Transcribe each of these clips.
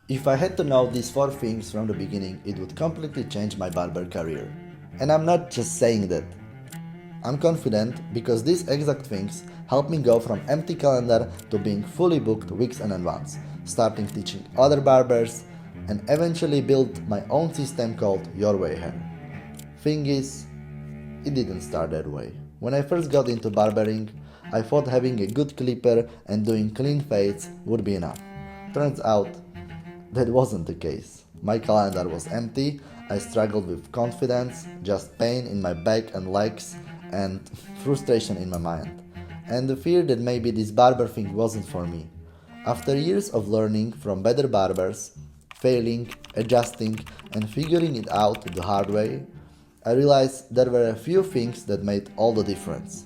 If I had to know these 4 things from the beginning, it would completely change my barber career. And I'm not just saying that. I'm confident because these exact things helped me go from empty calendar to being fully booked weeks in advance, starting teaching other barbers, and eventually built my own system called Your Way Hair. Thing is, it didn't start that way. When I first got into barbering, I thought having a good clipper and doing clean fades would be enough. Turns out, that wasn't the case. My calendar was empty, I struggled with confidence, just pain in my back and legs, and frustration in my mind. And the fear that maybe this barber thing wasn't for me. After years of learning from better barbers, failing, adjusting, and figuring it out the hard way, I realized there were a few things that made all the difference.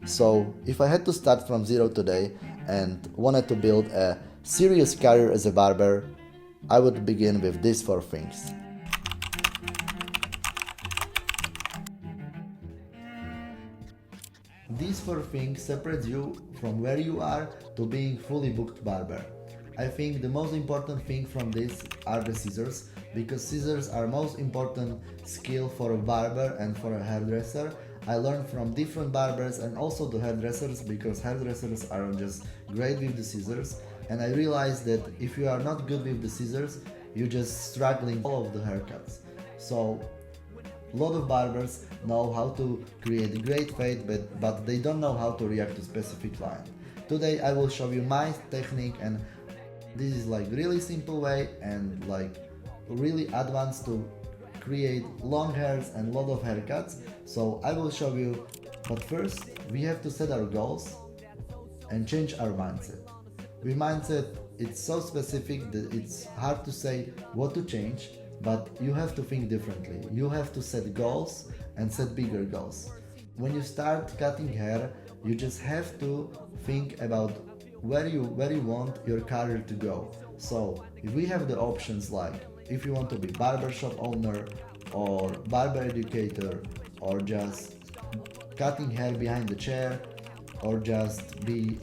So, if I had to start from zero today and wanted to build a serious career as a barber, I would begin with these 4 things. These 4 things separate you from where you are to being fully booked barber. I think the most important thing from this are the scissors, because scissors are most important skill for a barber and for a hairdresser. I learned from different barbers and also the hairdressers, because hairdressers are just great with the scissors, and I realized that if you are not good with the scissors, you're just struggling all of the haircuts. So a lot of barbers know how to create a great fade, but they don't know how to react to specific line. Today I will show you my technique, and this is like really simple way and like really advanced to create long hairs and lot of haircuts. So I will show you, but first we have to set our goals and change our mindset. With mindset, it's so specific that it's hard to say what to change, but you have to think differently. You have to set goals and set bigger goals. When you start cutting hair, you just have to think about where you want your career to go. So if we have the options like if you want to be barbershop owner or barber educator or just cutting hair behind the chair or just be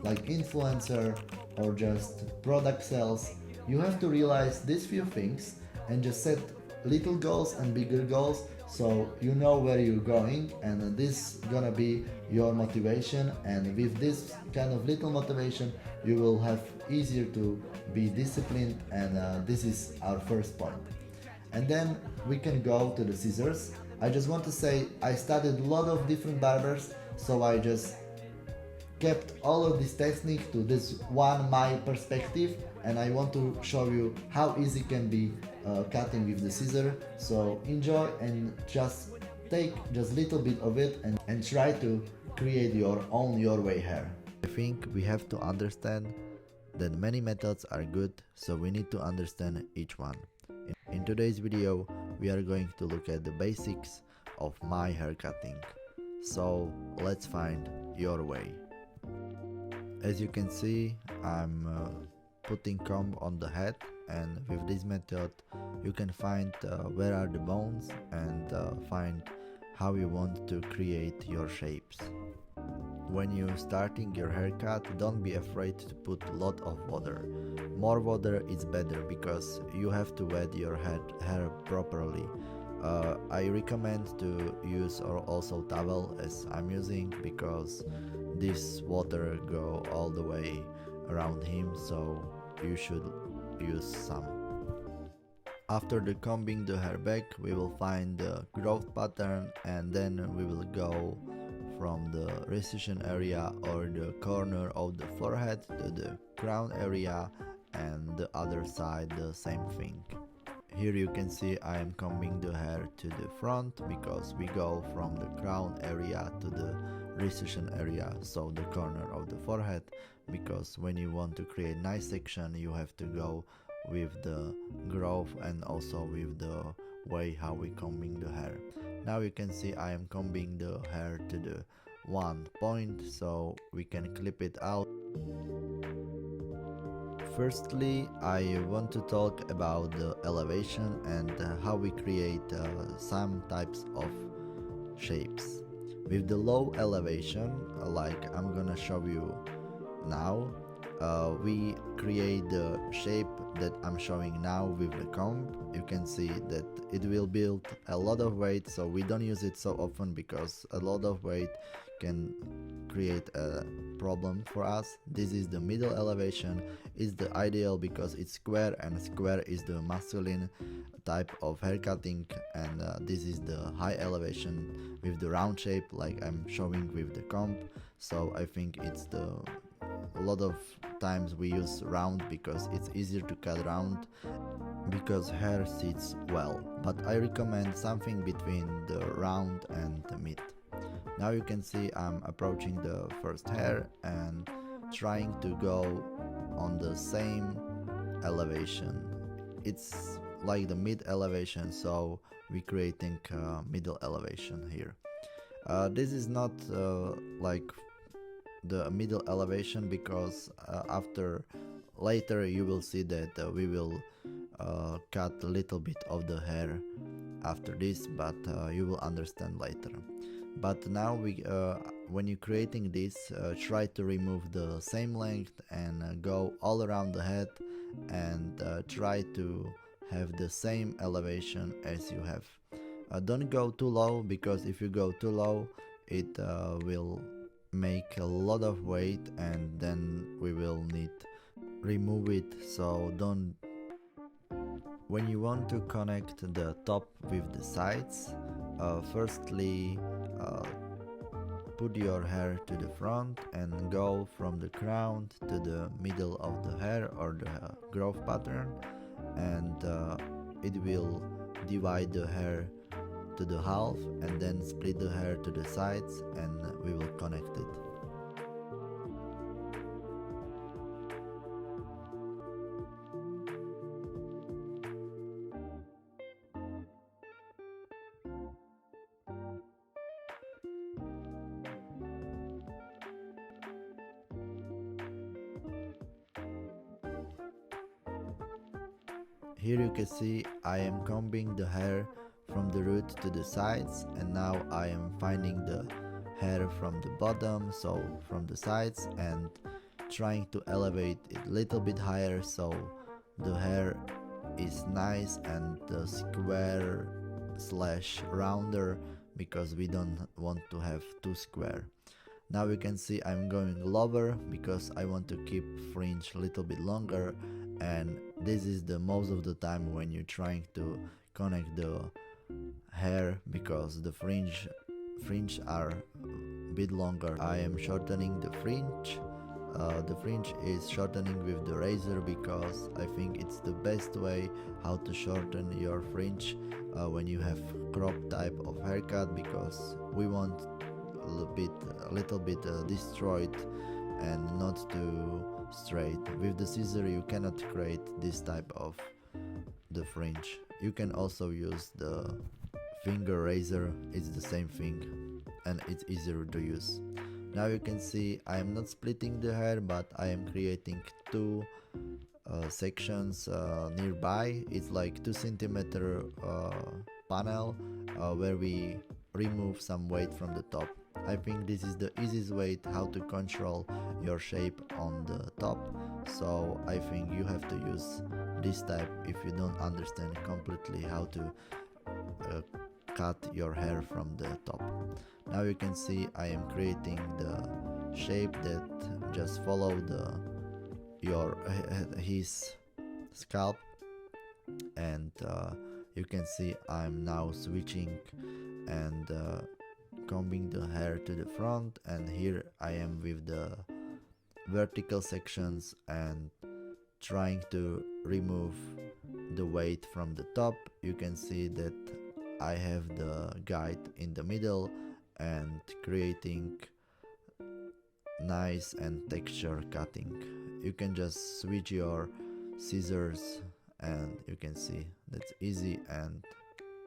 like influencer or just product sales, you have to realize these few things and just set little goals and bigger goals so you know where you're going, and this gonna be your motivation. And with this kind of little motivation you will have easier to be disciplined, and this is our first point. And then we can go to the scissors. I just want to say I studied a lot of different barbers, so I just kept all of this technique to this one my perspective, and I want to show you how easy can be cutting with the scissor. So enjoy and just take just little bit of it and try to create your own your way hair. I think we have to understand that many methods are good, so we need to understand each one. In today's video we are going to look at the basics of my hair cutting. So let's find your way. As you can see, I'm putting comb on the head, and with this method you can find where are the bones and find how you want to create your shapes. When you're starting your haircut, don't be afraid to put a lot of water. More water is better because you have to wet your hair properly. I recommend to use also towel as I'm using, because this water go all the way around him, so you should use some. After the combing the hair back, we will find the growth pattern, and then we will go from the recession area or the corner of the forehead to the crown area, and the other side the same thing. Here you can see I am combing the hair to the front because we go from the crown area to the recession area, so the corner of the forehead, because when you want to create nice section you have to go with the growth and also with the way how we combing the hair. Now you can see I am combing the hair to the one point so we can clip it out. Firstly, I want to talk about the elevation and how we create some types of shapes. With the low elevation, like I'm gonna show you now, we create the shape that I'm showing now with the comb. You can see that it will build a lot of weight, so we don't use it so often because a lot of weight can create a problem for us. This is the middle elevation. It's the ideal because it's square, and square is the masculine type of haircutting, and this is the high elevation with the round shape like I'm showing with the comb. So I think it's a lot of times we use round because it's easier to cut round because hair sits well, but I recommend something between the round and the mid. Now you can see I'm approaching the first hair and trying to go on the same elevation. It's like the mid elevation, so we're creating middle elevation here. This is not like the middle elevation because after later you will see that we will cut a little bit of the hair after this, but you will understand later. But now when you're creating this, try to remove the same length and go all around the head, and try to have the same elevation as you have. Don't go too low, because if you go too low it will make a lot of weight and then we will need remove it. So don't. When you want to connect the top with the sides, firstly put your hair to the front and go from the crown to the middle of the hair or the growth pattern, and it will divide the hair to the half and then split the hair to the sides, and we will connect it. Here you can see I am combing the hair from the root to the sides, and now I am finding the hair from the bottom, so from the sides, and trying to elevate it a little bit higher so the hair is nice and square slash rounder, because we don't want to have too square. Now you can see I'm going lower because I want to keep fringe a little bit longer, and this is the most of the time when you're trying to connect the hair because the fringe are a bit longer. I am shortening the fringe. The fringe is shortening with the razor because I think it's the best way how to shorten your fringe when you have crop type of haircut, because we want a little bit destroyed and not too straight. With the scissor you cannot create this type of the fringe. You can also use the finger razor, it's the same thing and it's easier to use. Now you can see I am not splitting the hair, but I am creating two sections nearby. It's like 2 centimeter panel where we remove some weight from the top. I think this is the easiest way how to control your shape on the top, so I think you have to use this type if you don't understand completely how to cut your hair from the top. Now you can see I am creating the shape that just follow his scalp, and you can see I'm now switching and combing the hair to the front, and here I am with the vertical sections and trying to remove the weight from the top. You can see that I have the guide in the middle and creating nice and texture cutting. You can just switch your scissors and you can see that's easy and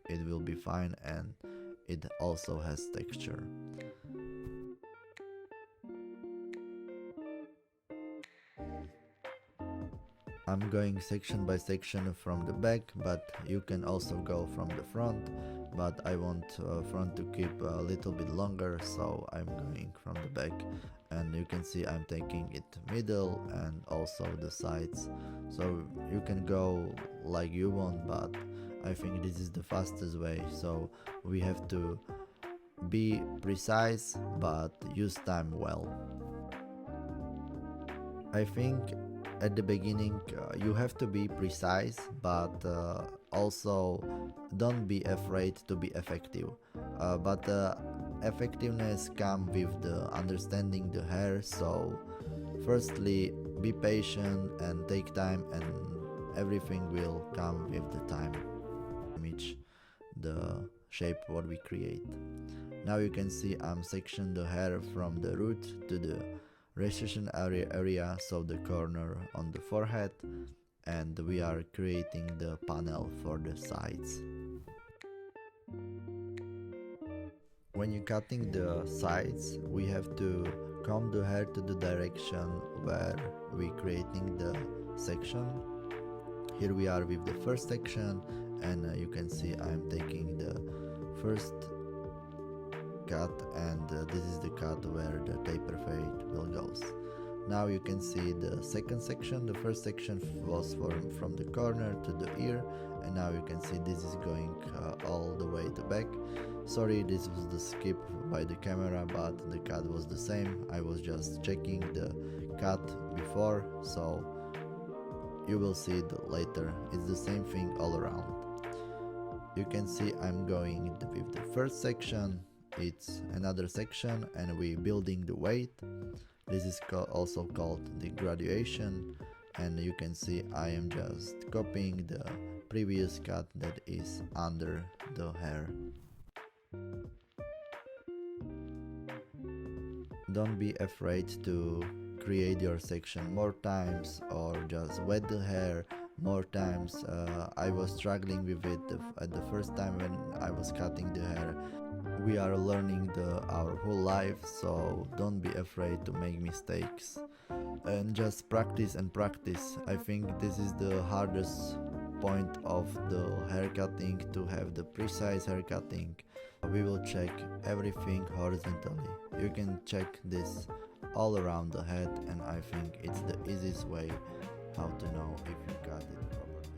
it will be fine, and it also has texture. I'm going section by section from the back, but you can also go from the front, but I want front to keep a little bit longer, so I'm going from the back and you can see I'm taking it middle and also the sides, so you can go like you want, but I think this is the fastest way. So we have to be precise but use time well. I think at the beginning you have to be precise, but also don't be afraid to be effective. But effectiveness comes with the understanding the hair. So firstly, be patient and take time, and everything will come with the time. Image the shape what we create. Now you can see I'm sectioning the hair from the root to the recession area, so the corner on the forehead, and we are creating the panel for the sides. When you're cutting the sides, we have to comb the hair to the direction where we're creating the section. Here we are with the first section, and you can see I'm taking the first cut, and this is the cut where the taper fade will goes. Now you can see the second section. The first section was from the corner to the ear, and now you can see this is going all the way to back. Sorry, this was the skip by the camera, but the cut was the same. I was just checking the cut before, so you will see it later. It's the same thing all around. You can see I'm going with the first section, it's another section, and we building the weight. This is also called the graduation, and you can see I am just copying the previous cut that is under the hair. Don't be afraid to create your section more times or just wet the hair more times. I was struggling with it at the first time when I was cutting the hair. We are learning our whole life, so don't be afraid to make mistakes and just practice and practice. I think this is the hardest point of the hair cutting, to have the precise hair cutting. We will check everything horizontally. You can check this all around the head, and I think it's the easiest way how to know if you cut it properly.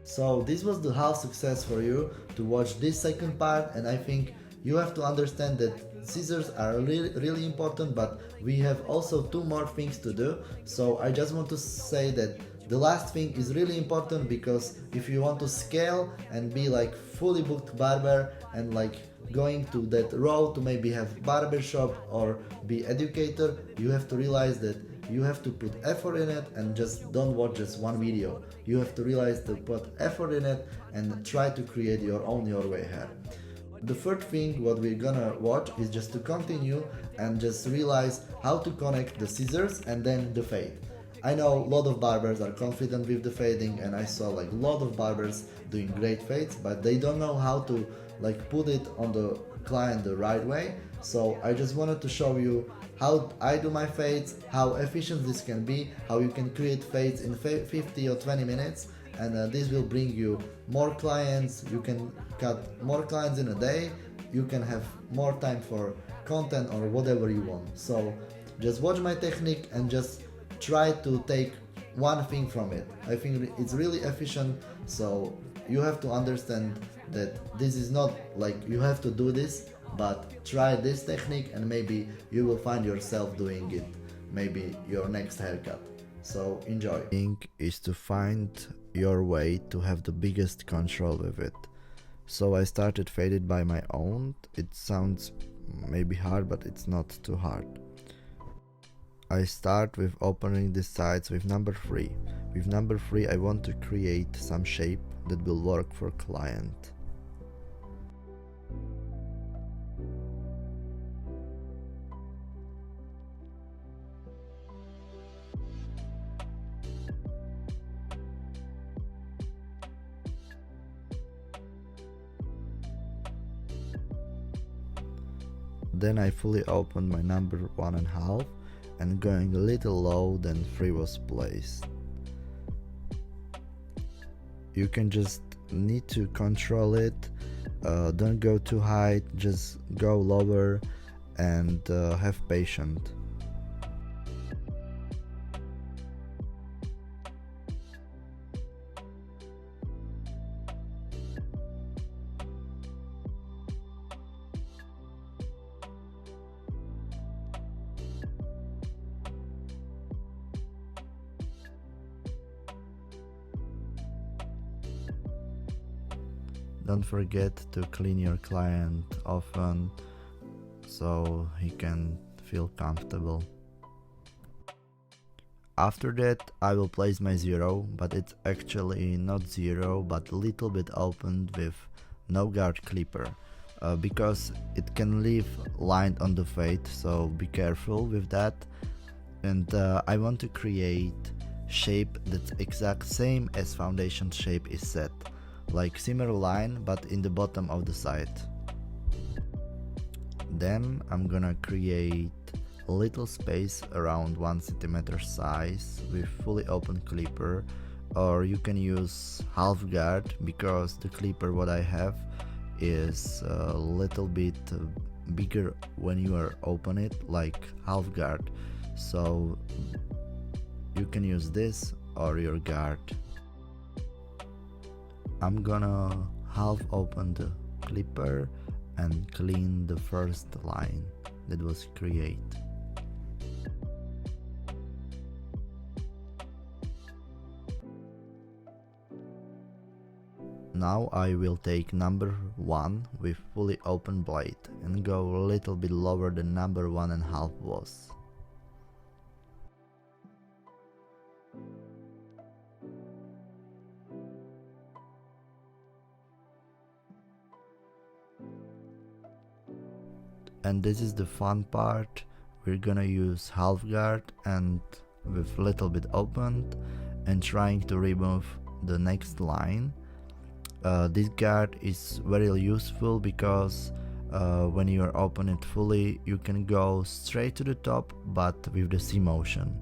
So this was the half success for you to watch this second part, and I think you have to understand that scissors are really important, but we have also two more things to do. So I just want to say that the last thing is really important, because if you want to scale and be like fully booked barber and like going to that road to maybe have barber shop or be educator, you have to realize that you have to put effort in it, and just don't watch just one video. You have to realize to put effort in it and try to create your way hair. The third thing what we're gonna watch is just to continue and just realize how to connect the scissors and then the fade. I know a lot of barbers are confident with the fading, and I saw like a lot of barbers doing great fades, but they don't know how to like put it on the client the right way. So I just wanted to show you how I do my fades, how efficient this can be, how you can create fades in 50 or 20 minutes, and this will bring you more clients. You can cut more clients in a day, you can have more time for content or whatever you want. So just watch my technique and just try to take one thing from it. I think it's really efficient, so you have to understand that this is not like you have to do this, but try this technique and maybe you will find yourself doing it, maybe your next haircut. So enjoy. The thing is to find your way to have the biggest control with it. So I started faded by my own. It sounds maybe hard, but it's not too hard. I start with opening the sides with number 3. With number 3 I want to create some shape that will work for client. Then I fully opened my number 1.5 and going a little low than 3 was placed. You can just need to control it, don't go too high, just go lower and have patience. Don't forget to clean your client often so he can feel comfortable. After that I will place my zero, but it's actually not zero but a little bit opened with no guard clipper, because it can leave line on the fade, so be careful with that. And I want to create shape that's exact same as foundation shape is set, like similar line but in the bottom of the side. Then I'm gonna create a little space around 1 centimeter size with fully open clipper, or you can use half guard because the clipper what I have is a little bit bigger when you are open it, like half guard, so you can use this or your guard. I'm gonna half open the clipper and clean the first line that was created. Now I will take number 1 with fully open blade and go a little bit lower than number 1.5 was. And this is the fun part, we're gonna use half guard and with little bit opened and trying to remove the next line. This guard is very useful because when you are open it fully you can go straight to the top but with the C motion.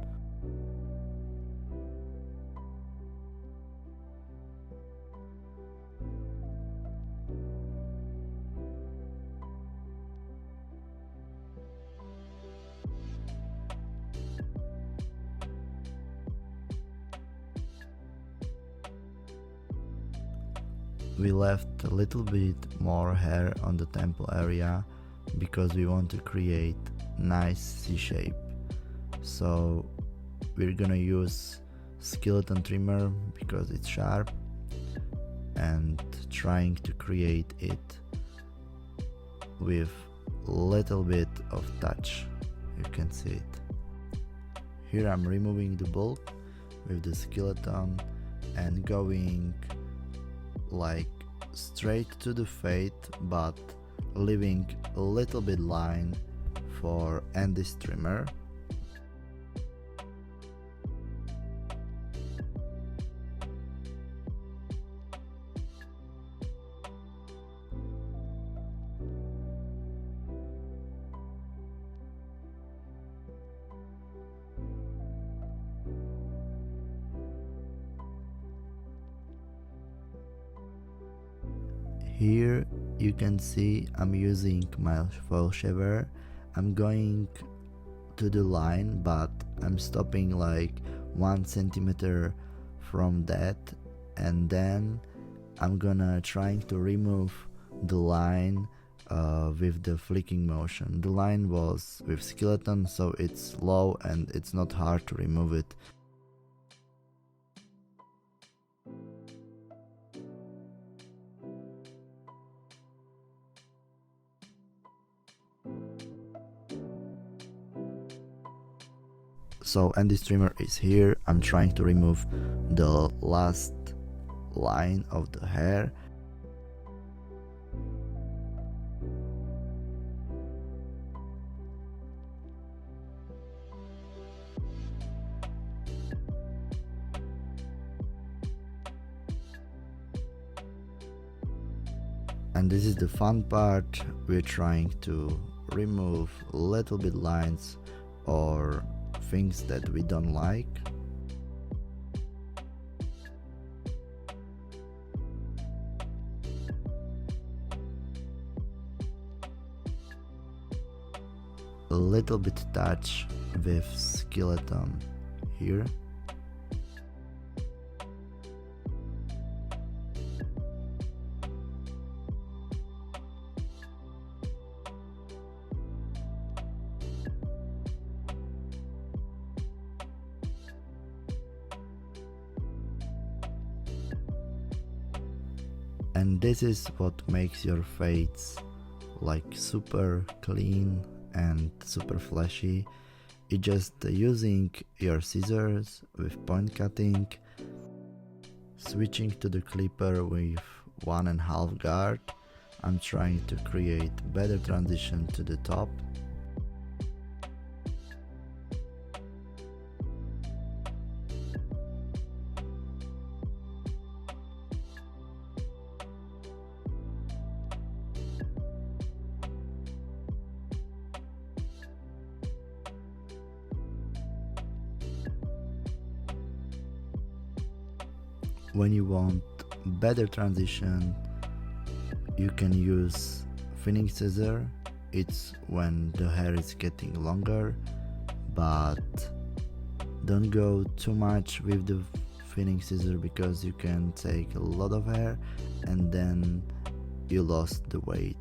We left a little bit more hair on the temple area because we want to create nice C shape. So we're gonna use skeleton trimmer because it's sharp and trying to create it with little bit of touch. You can see it. Here I'm removing the bulk with the skeleton and going like straight to the fade but leaving a little bit line for Andy's trimmer. Here you can see I'm using my foil shaver. I'm going to the line but I'm stopping like 1 centimeter from that, and then I'm gonna trying to remove the line with the flicking motion. The line was with skeleton so it's low and it's not hard to remove it. So Andy's trimmer is here. I'm trying to remove the last line of the hair. And this is the fun part, we're trying to remove a little bit lines or things that we don't like. A little bit touch with skeleton here. And this is what makes your fades like super clean and super flashy. It's just using your scissors with point cutting, switching to the clipper with 1.5 guard. I'm trying to create better transition to the top. When you want better transition, you can use thinning scissor. It's when the hair is getting longer, but don't go too much with the thinning scissor because you can take a lot of hair and then you lost the weight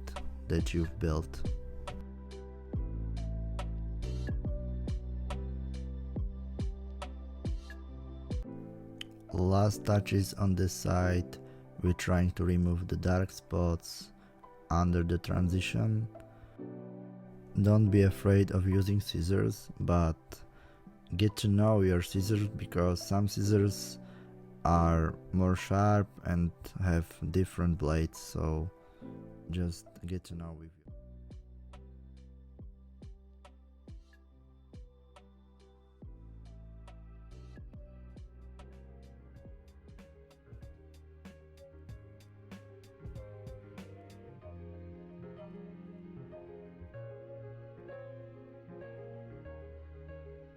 that you've built. Last touches on this side, we're trying to remove the dark spots under the transition. Don't be afraid of using scissors, but get to know your scissors because some scissors are more sharp and have different blades, so just get to know with you.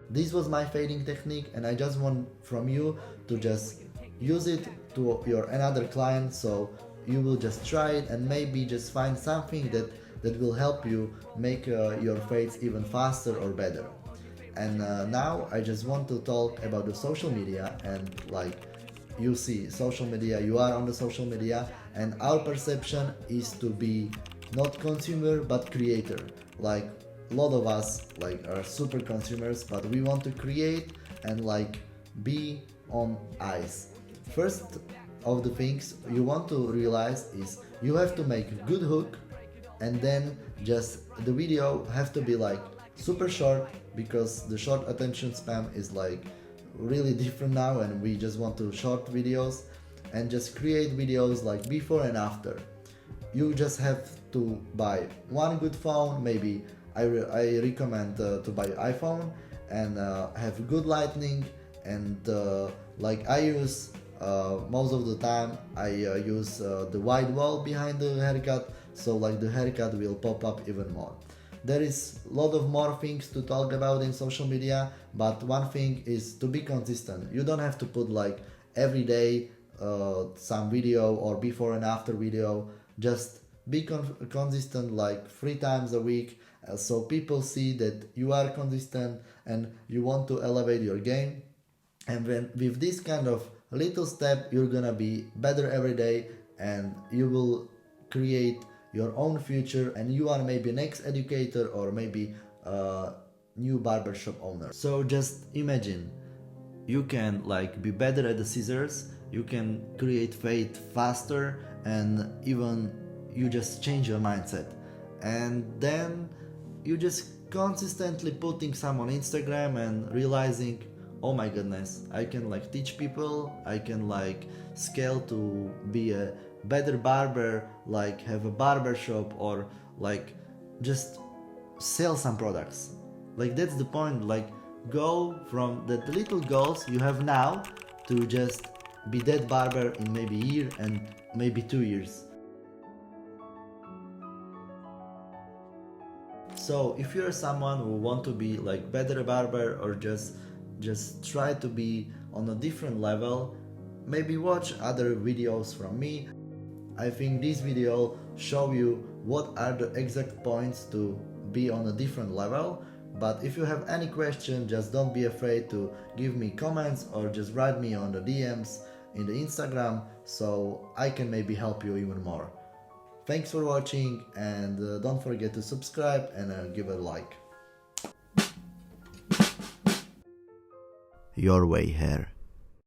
This was my fading technique, and I just want from you to just use it to your another client, so you will just try it and maybe just find something that will help you make your fades even faster or better. And now I just want to talk about the social media, and like you see social media, you are on the social media, and our perception is to be not consumer but creator. Like a lot of us like are super consumers, but we want to create and like be on ice. First of the things you want to realize is you have to make a good hook, and then just the video have to be like super short because the short attention span is like really different now, and we just want to short videos and just create videos like before and after. You just have to buy one good phone, maybe I recommend to buy iPhone and have good lighting, and like I use most of the time I use the white wall behind the haircut, so like the haircut will pop up even more. There is a lot of more things to talk about in social media, but one thing is to be consistent. You don't have to put like every day some video or before and after video. Just be consistent like 3 times a week, so people see that you are consistent and you want to elevate your game. And when with this kind of little step, you're gonna be better every day, and you will create your own future, and you are maybe next educator or maybe new barbershop owner. So just imagine you can like be better at the scissors, you can create fade faster, and even you just change your mindset, and then you just consistently putting some on Instagram and realizing, oh my goodness, I can like teach people, I can like scale to be a better barber, like have a barber shop, or like just sell some products. Like that's the point, like go from the little goals you have now to just be that barber in maybe a year and maybe 2 years. So if you're someone who want to be like better barber, or just try to be on a different level, maybe watch other videos from me. I think this video show you what are the exact points to be on a different level. But if you have any question, just don't be afraid to give me comments or just write me on the DMs in the Instagram, so I can maybe help you even more. Thanks for watching, and don't forget to subscribe and give a like. Your way, hair.